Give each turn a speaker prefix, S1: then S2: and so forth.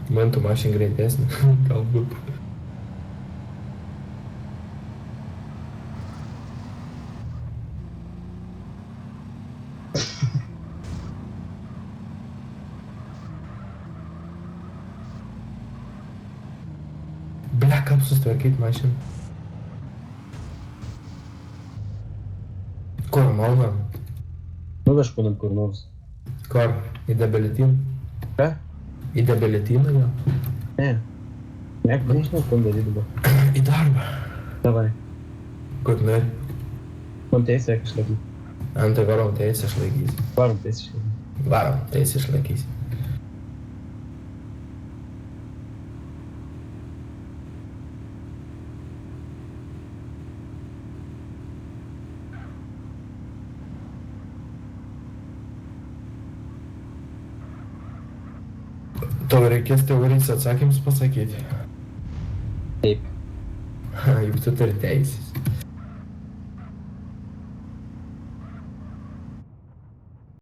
S1: Man tu mašina greitesnė, galbūt. Bля, kaip sustvarkyt mašiną? Kur, Malva?
S2: Nuvežk manam kur nors.
S1: Kur? Į debeletyną?
S2: Ką?
S1: Į debeletyną jo?
S2: Ne. Ne, nežinau, kam daryti dabar.
S1: Į darbą.
S2: Davai.
S1: Kur nori?
S2: Man teisė išlaikyti.
S1: Antai varom teisę išlaikys.
S2: Varom teisė išlaikyti.
S1: Varom teisę išlaikys. Tau reikės teorijas atsakymus pasakyti.
S2: Taip.
S1: Juk tu turi teisės.